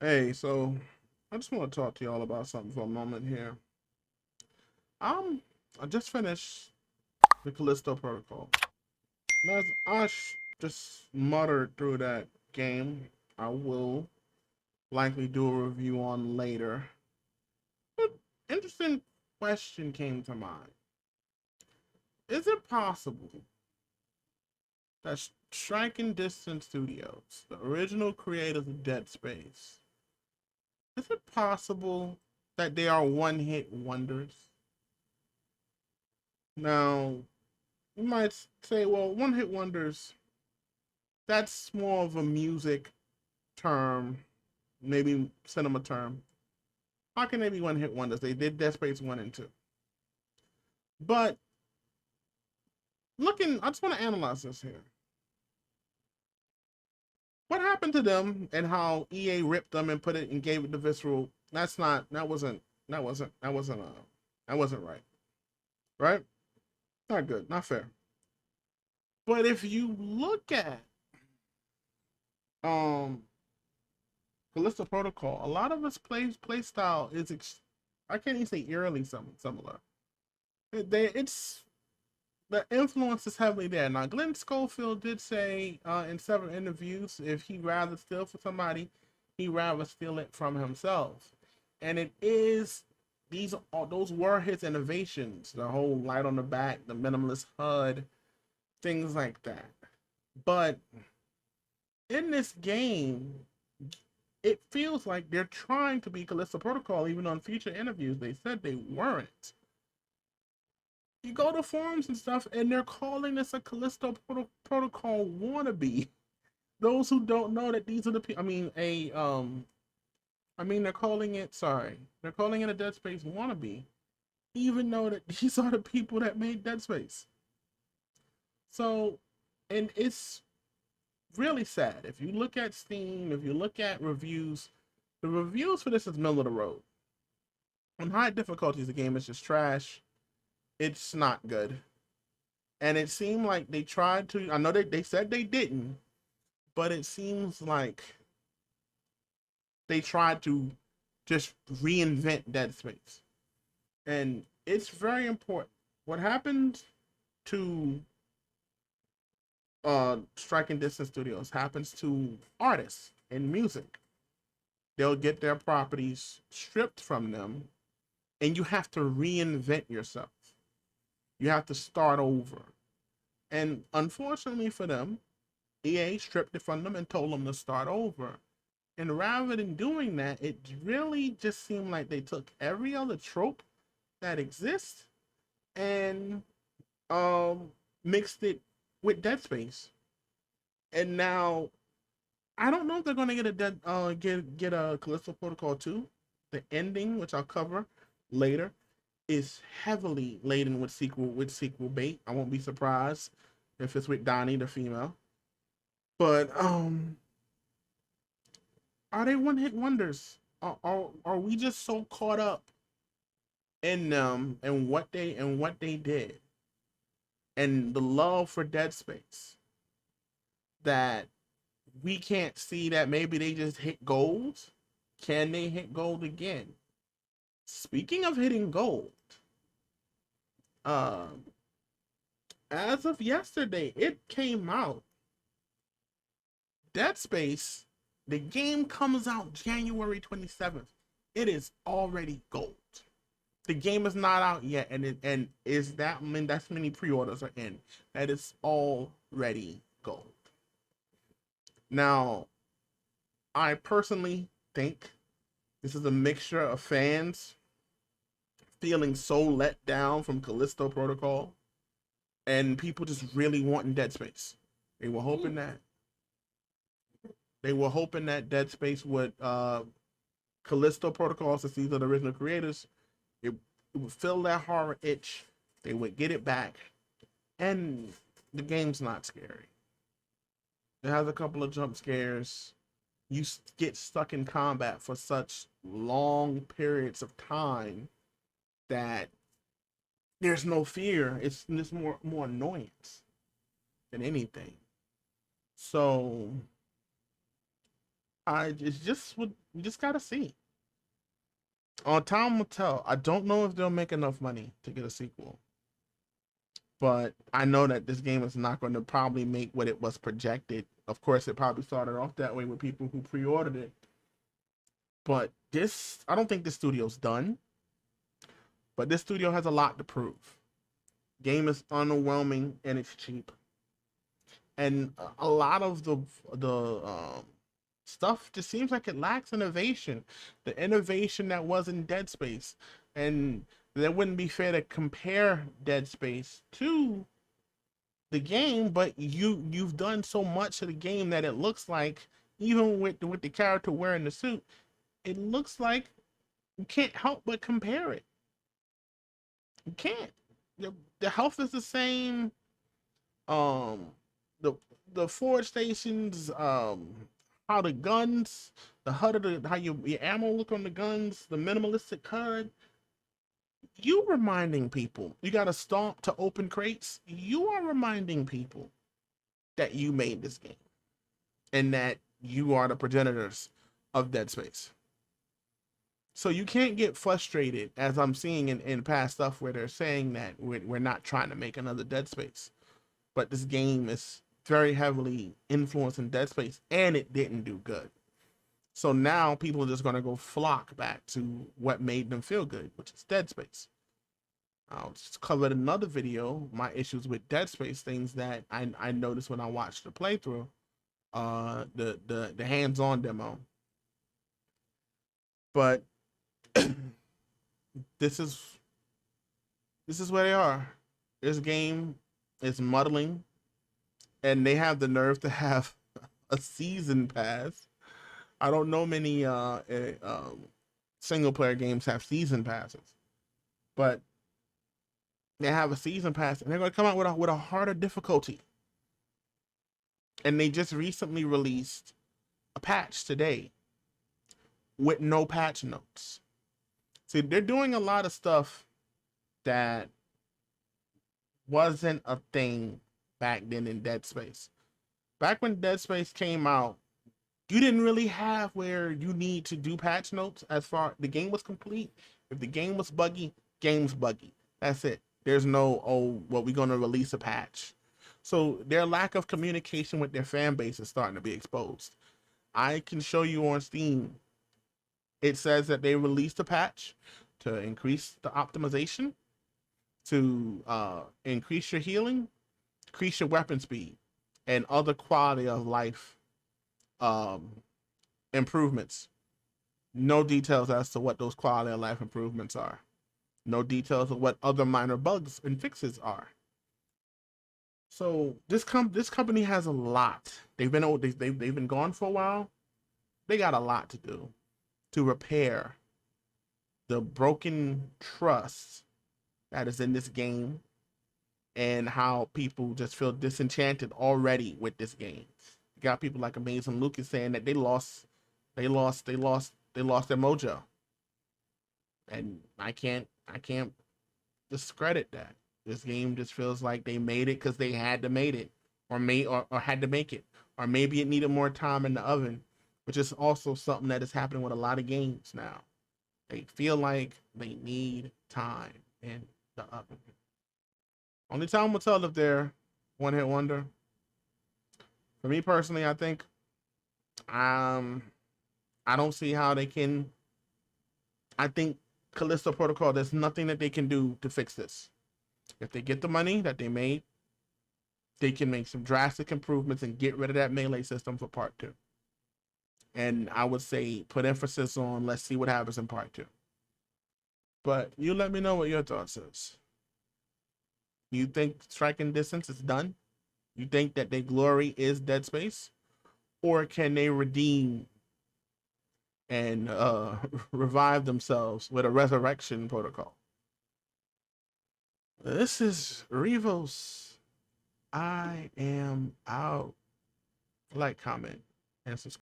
Hey, so I just want to talk to y'all about something for a moment here. Um, I just finished the Callisto Protocol. Now, as just muttered through that game, I will likely do a review on later. But interesting question came to mind. Is it possible that Striking Distance Studios, the original creators of Dead Space, is it possible that they are one-hit wonders? Now, you might say, well, one hit wonders, that's more of a music term, maybe cinema term. How can they be one hit wonders? They did Dead Space 1 and 2. But I just want to analyze this here. What happened to them and how EA ripped them and put it and gave it the visceral? That wasn't right. Right? Not good, not fair. But if you look at um Callisto Protocol, a lot of its play style is I can't even say eerily similar. It's the influence is heavily there. Now, Glenn Schofield did say in several interviews, if he rather steal from somebody, he rather steal it from himself. And it is those were his innovations. The whole light on the back, the minimalist HUD, things like that. But in this game, it feels like they're trying to be Callisto Protocol. Even on future interviews, they said they weren't. You go to forums and stuff, and they're calling this a Protocol wannabe. Those who don't know that these are the people. They're calling it. Sorry, they're calling it a Dead Space wannabe, even though that these are the people that made Dead Space. So, and it's really sad. If you look at Steam, if you look at reviews, the reviews for this is middle of the road. On high difficulties, the game is just trash. It's not good. And it seemed like they tried to, I know they said they didn't, but it seems like they tried to just reinvent Dead Space. And it's very important. What happens to Striking Distance Studios happens to artists in music. They'll get their properties stripped from them, and you have to reinvent yourself. You have to start over. And unfortunately for them, EA stripped it from them and told them to start over. And rather than doing that, it really just seemed like they took every other trope that exists and um mixed it with Dead Space. And now I don't know if they're gonna get a Callisto Protocol 2. The ending, which I'll cover later, is heavily laden with sequel bait. I won't be surprised if it's with Donnie, the female. But are they one hit wonders? Are we just so caught up in them and what they did and the love for Dead Space that we can't see that maybe they just hit gold? Can they hit gold again? Speaking of hitting gold, uh, as of yesterday, it came out. Dead Space, the game comes out January 27th. It is already gold. The game is not out yet, and is that I mean that's many pre-orders are in. That is already gold. Now, I personally think this is a mixture of fans feeling so let down from Callisto Protocol and people just really wanting Dead Space. They were hoping that Dead Space would Callisto Protocol, since these are the original creators, it would fill that horror itch. They would get it back, and the game's not scary. It has a couple of jump scares. You get stuck in combat for such long periods of time that there's no fear. It's just more annoyance than anything. So It's just what you just gotta see. Time will tell. I don't know if they'll make enough money to get a sequel, but I know that this game is not going to probably make what it was projected. Of course, it probably started off that way with people who pre-ordered it. But this, I don't think the studio's done. But this studio has a lot to prove. Game is underwhelming and it's cheap, and a lot of the stuff just seems like it lacks innovation. The innovation that was in Dead Space, and that wouldn't be fair to compare Dead Space to the game, but you've done so much to the game that it looks like, even with the character wearing the suit, it looks like you can't help but compare it. You can't. The health is the same. Um, the the forward stations, how the guns, the HUD of how your ammo look on the guns, the minimalistic HUD. You reminding people you got to stomp to open crates. You are reminding people that you made this game and that you are the progenitors of Dead Space. So you can't get frustrated, as I'm seeing in past stuff where they're saying that we're not trying to make another Dead Space, but this game is very heavily influenced in Dead Space, and it didn't do good. So now people are just going to go flock back to what made them feel good, which is Dead Space. I'll just cover another video, my issues with Dead Space, things that I noticed when I watched the playthrough, the hands-on demo. But this is where they are. This game is muddling, and they have the nerve to have a season pass. I don't know many single player games have season passes, but they have a season pass, and they're going to come out with a harder difficulty. And they just recently released a patch today with no patch notes. See, they're doing a lot of stuff that wasn't a thing back then in Dead Space. Back when Dead Space came out, you didn't really have where you need to do patch notes. As far the game was complete. If the game was buggy, game's buggy. That's it. There's no, oh, well, we're going to release a patch. So their lack of communication with their fan base is starting to be exposed. I can show you on Steam. It says that they released a patch to increase the optimization, to increase your healing, increase your weapon speed, and other quality of life improvements. No details as to what those quality of life improvements are. No details of what other minor bugs and fixes are. So this company has a lot. They've been gone for a while. They got a lot to do to repair the broken trust that is in this game, and how people just feel disenchanted already with this game. You got people like Amazing Lucas saying that they lost their mojo, and I can't discredit that. This game just feels like they made it because they had to make it, or had to make it, or maybe it needed more time in the oven, which is also something that is happening with a lot of games now. They feel like they need time in the oven. Only time will tell if they're one-hit wonder. For me personally, I think I don't see how they can. I think Callisto Protocol, there's nothing that they can do to fix this. If they get the money that they made, they can make some drastic improvements and get rid of that melee system for part 2. And I would say put emphasis on, let's see what happens in part 2. But you let me know what your thoughts is. You think Striking Distance is done? You think that their glory is Dead Space? Or can they redeem and revive themselves with a resurrection protocol? This is Revos. I am out. Like, comment, and subscribe.